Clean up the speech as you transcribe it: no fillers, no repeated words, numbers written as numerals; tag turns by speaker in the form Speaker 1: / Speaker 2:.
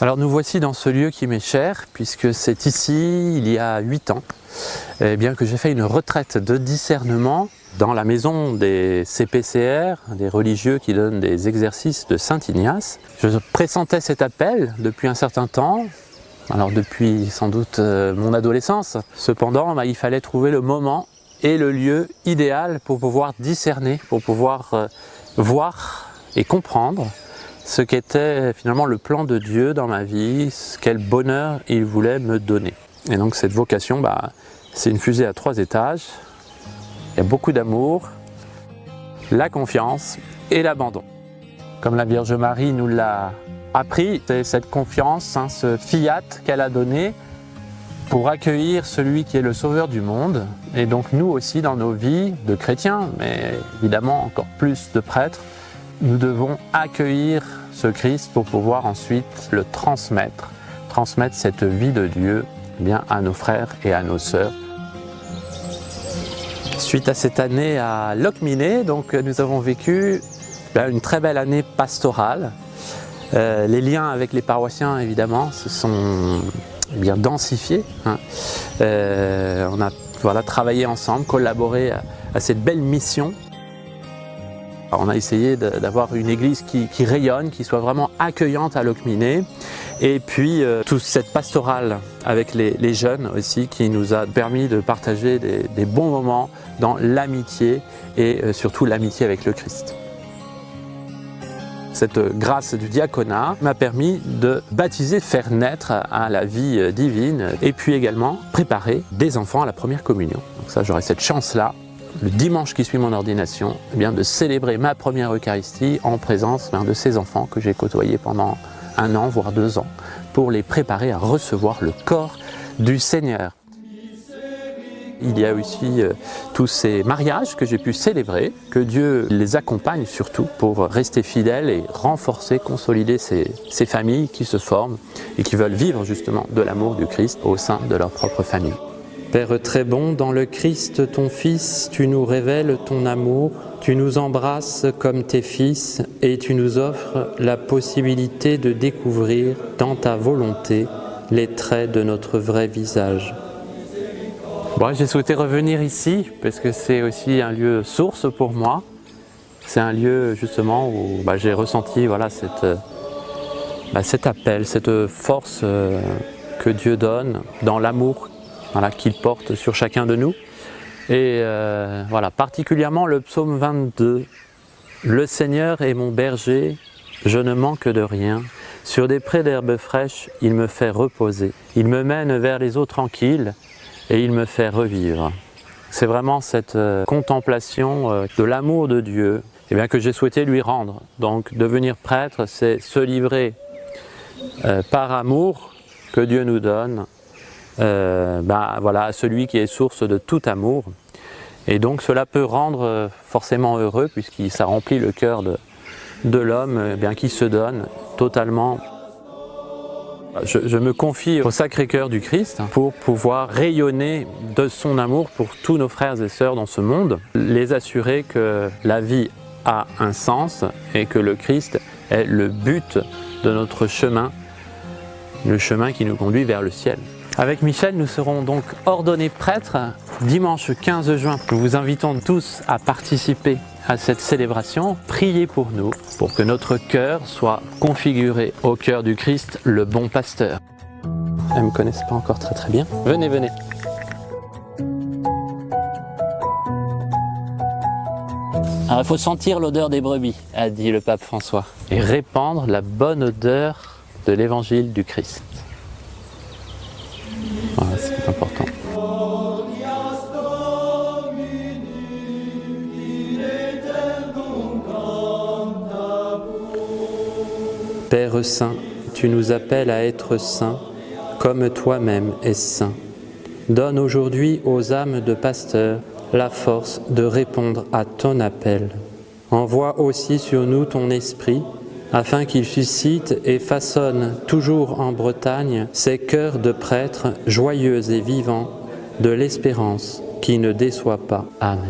Speaker 1: Alors nous voici dans ce lieu qui m'est cher, puisque c'est ici, il y a 8 ans, eh bien, que j'ai fait une retraite de discernement dans la maison des CPCR, des religieux qui donnent des exercices de Saint Ignace. Je pressentais cet appel depuis un certain temps, alors depuis sans doute mon adolescence. Cependant, il fallait trouver le moment et le lieu idéal pour pouvoir discerner, pour pouvoir voir et comprendre ce qu'était finalement le plan de Dieu dans ma vie, quel bonheur il voulait me donner. Et donc cette vocation, c'est une fusée à 3 étages. Il y a beaucoup d'amour, la confiance et l'abandon. Comme la Vierge Marie nous l'a appris, c'est cette confiance, ce fiat qu'elle a donné pour accueillir celui qui est le sauveur du monde. Et donc nous aussi dans nos vies de chrétiens, mais évidemment encore plus de prêtres, nous devons accueillir ce Christ pour pouvoir ensuite le transmettre cette vie de Dieu à nos frères et à nos sœurs. Suite à cette année à Locminé, donc nous avons vécu une très belle année pastorale. Les liens avec les paroissiens évidemment se sont densifiés. On a travaillé ensemble, collaboré à cette belle mission. Alors, on a essayé d'avoir une église qui rayonne, qui soit vraiment accueillante à Locminé. Et puis toute cette pastorale avec les jeunes aussi qui nous a permis de partager des bons moments dans l'amitié et surtout l'amitié avec le Christ. Cette grâce du diaconat m'a permis de baptiser, faire naître à la vie divine et puis également préparer des enfants à la première communion. Donc ça, j'aurai cette chance-là, le dimanche qui suit mon ordination, de célébrer ma première Eucharistie en présence de ces enfants que j'ai côtoyés pendant 1 an, voire 2 ans, pour les préparer à recevoir le corps du Seigneur. Il y a aussi tous ces mariages que j'ai pu célébrer, que Dieu les accompagne surtout pour rester fidèles et renforcer, consolider ces familles qui se forment et qui veulent vivre justement de l'amour du Christ au sein de leur propre famille. Père très bon, dans le Christ ton Fils, tu nous révèles ton amour, tu nous embrasses comme tes fils et tu nous offres la possibilité de découvrir dans ta volonté les traits de notre vrai visage. J'ai souhaité revenir ici parce que c'est aussi un lieu source pour moi. C'est un lieu justement où j'ai ressenti cet appel, cette force que Dieu donne dans l'amour qu'il porte sur chacun de nous. Et particulièrement le psaume 22. Le Seigneur est mon berger, je ne manque de rien. Sur des prés d'herbes fraîches, il me fait reposer. Il me mène vers les eaux tranquilles et il me fait revivre. C'est vraiment cette contemplation de l'amour de Dieu que j'ai souhaité lui rendre. Donc devenir prêtre, c'est se livrer par amour que Dieu nous donne à celui qui est source de tout amour. Et donc cela peut rendre forcément heureux puisque ça remplit le cœur de l'homme qui se donne totalement. Je me confie au Sacré-Cœur du Christ pour pouvoir rayonner de son amour pour tous nos frères et sœurs dans ce monde, les assurer que la vie a un sens et que le Christ est le but de notre chemin, le chemin qui nous conduit vers le ciel. Avec Michel, nous serons donc ordonnés prêtres dimanche 15 juin. Nous vous invitons tous à participer à cette célébration. Priez pour nous, pour que notre cœur soit configuré au cœur du Christ, le bon pasteur. Elles ne me connaissent pas encore très bien. Venez, venez. Alors, il faut sentir l'odeur des brebis, a dit le pape François, et répandre la bonne odeur de l'évangile du Christ. Voilà, c'est important. Père saint, tu nous appelles à être saints, comme toi-même es saint. Donne aujourd'hui aux âmes de pasteurs la force de répondre à ton appel. Envoie aussi sur nous ton esprit, afin qu'il suscite et façonne toujours en Bretagne ces cœurs de prêtres joyeux et vivants de l'espérance qui ne déçoit pas. Amen.